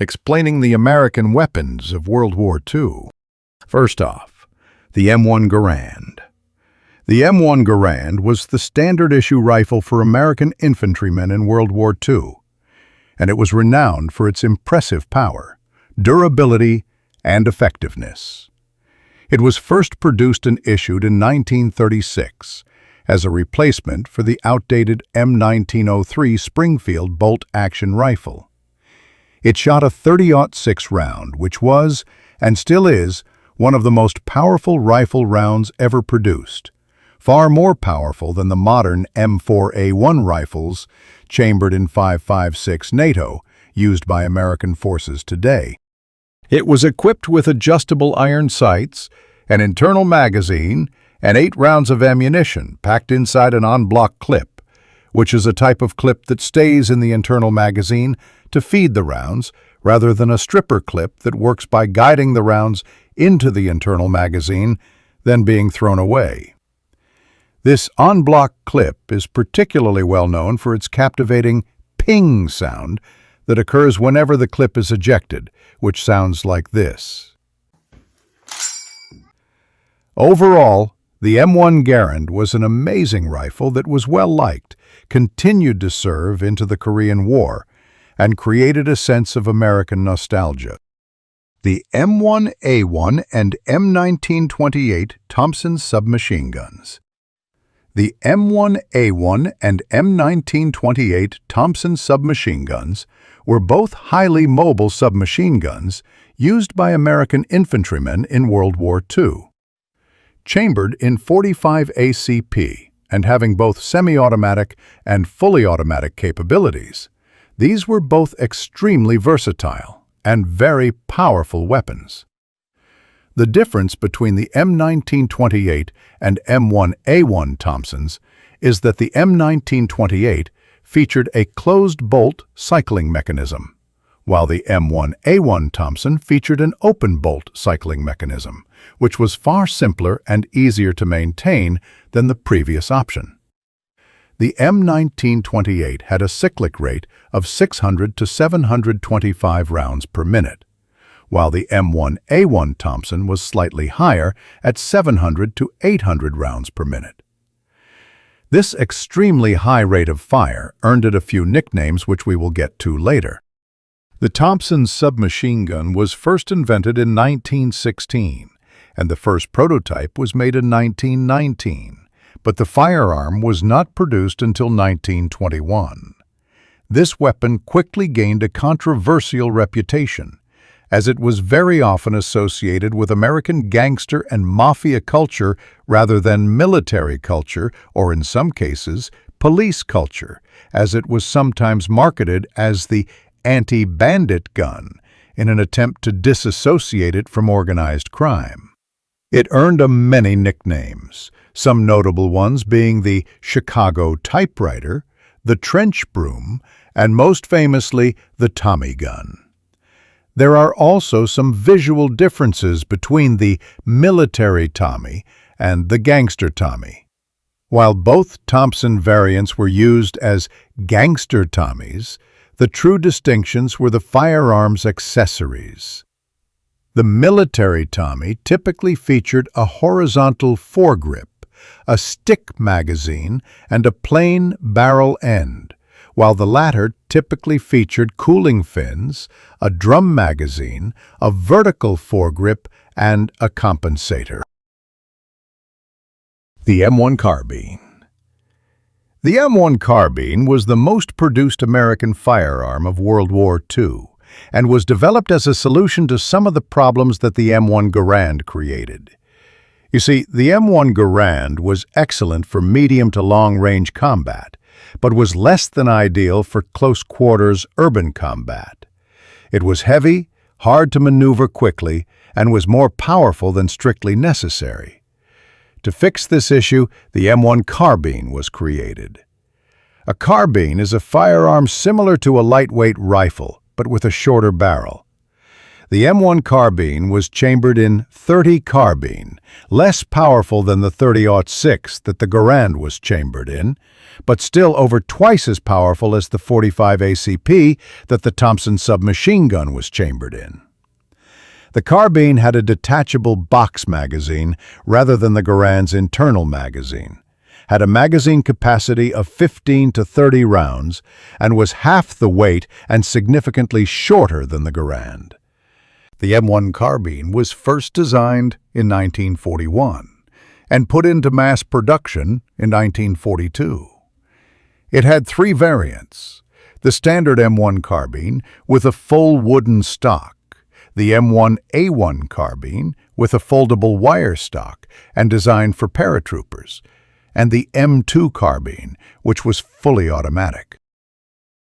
explaining the American weapons of World War II. First off, the M1 Garand. The M1 Garand was the standard-issue rifle for American infantrymen in World War II, and it was renowned for its impressive power, durability, and effectiveness. It was first produced and issued in 1936 as a replacement for the outdated M1903 Springfield bolt-action rifle. It shot a .30-06 round, which was, and still is, one of the most powerful rifle rounds ever produced, far more powerful than the modern M4A1 rifles chambered in .556 NATO used by American forces today. It was equipped with adjustable iron sights, an internal magazine, and 8 rounds of ammunition packed inside an en-bloc clip, which is a type of clip that stays in the internal magazine to feed the rounds, rather than a stripper clip that works by guiding the rounds into the internal magazine, then being thrown away. This en-bloc clip is particularly well known for its captivating ping sound that occurs whenever the clip is ejected, which sounds like this. Overall, the M1 Garand was an amazing rifle that was well-liked, continued to serve into the Korean War, and created a sense of American nostalgia. The M1A1 and M1928 Thompson submachine guns. The M1A1 and M1928 Thompson submachine guns were both highly mobile submachine guns used by American infantrymen in World War II. Chambered in .45 ACP and having both semi-automatic and fully automatic capabilities, these were both extremely versatile and very powerful weapons. The difference between the M1928 and M1A1 Thompsons is that the M1928 featured a closed-bolt cycling mechanism, while the M1A1 Thompson featured an open-bolt cycling mechanism, which was far simpler and easier to maintain than the previous option. The M1928 had a cyclic rate of 600 to 725 rounds per minute, while the M1A1 Thompson was slightly higher at 700 to 800 rounds per minute. This extremely high rate of fire earned it a few nicknames which we will get to later. The Thompson submachine gun was first invented in 1916, and the first prototype was made in 1919, but the firearm was not produced until 1921. This weapon quickly gained a controversial reputation, as it was very often associated with American gangster and mafia culture rather than military culture, or in some cases, police culture, as it was sometimes marketed as the anti-bandit gun in an attempt to disassociate it from organized crime. It earned many nicknames, some notable ones being the Chicago typewriter, the trench broom, and most famously, the Tommy gun. There are also some visual differences between the military Tommy and the gangster Tommy. While both Thompson variants were used as gangster Tommies, the true distinctions were the firearm's accessories. The military Tommy typically featured a horizontal foregrip, a stick magazine, and a plain barrel end, while the latter typically featured cooling fins, a drum magazine, a vertical foregrip, and a compensator. The M1 Carbine. The M1 Carbine was the most produced American firearm of World War II and was developed as a solution to some of the problems that the M1 Garand created. You see, the M1 Garand was excellent for medium to long-range combat, but was less than ideal for close-quarters urban combat. It was heavy, hard to maneuver quickly, and was more powerful than strictly necessary. To fix this issue, the M1 Carbine was created. A carbine is a firearm similar to a lightweight rifle, but with a shorter barrel. The M1 carbine was chambered in .30 carbine, less powerful than the .30-06 that the Garand was chambered in, but still over twice as powerful as the .45 ACP that the Thompson submachine gun was chambered in. The carbine had a detachable box magazine rather than the Garand's internal magazine, had a magazine capacity of 15 to 30 rounds, and was half the weight and significantly shorter than the Garand. The M1 carbine was first designed in 1941 and put into mass production in 1942. It had three variants: the standard M1 carbine with a full wooden stock, the M1A1 carbine with a foldable wire stock and designed for paratroopers, and the M2 carbine, which was fully automatic.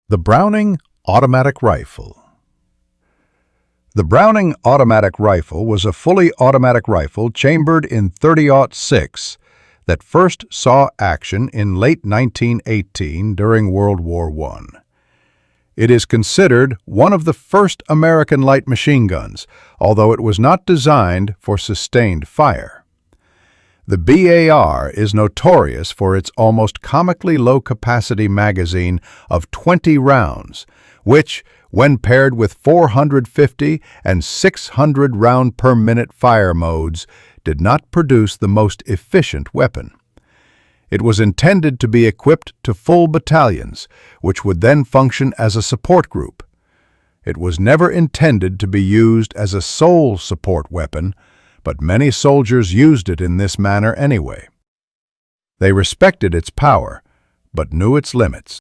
The Browning Automatic Rifle. The Browning automatic rifle was a fully automatic rifle chambered in .30-06 that first saw action in late 1918 during World War I. It is considered one of the first American light machine guns, although it was not designed for sustained fire. The BAR is notorious for its almost comically low-capacity magazine of 20 rounds, which, when paired with 450 and 600 round-per-minute fire modes, did not produce the most efficient weapon. It was intended to be equipped to full battalions, which would then function as a support group. It was never intended to be used as a sole support weapon, but many soldiers used it in this manner anyway. They respected its power, but knew its limits.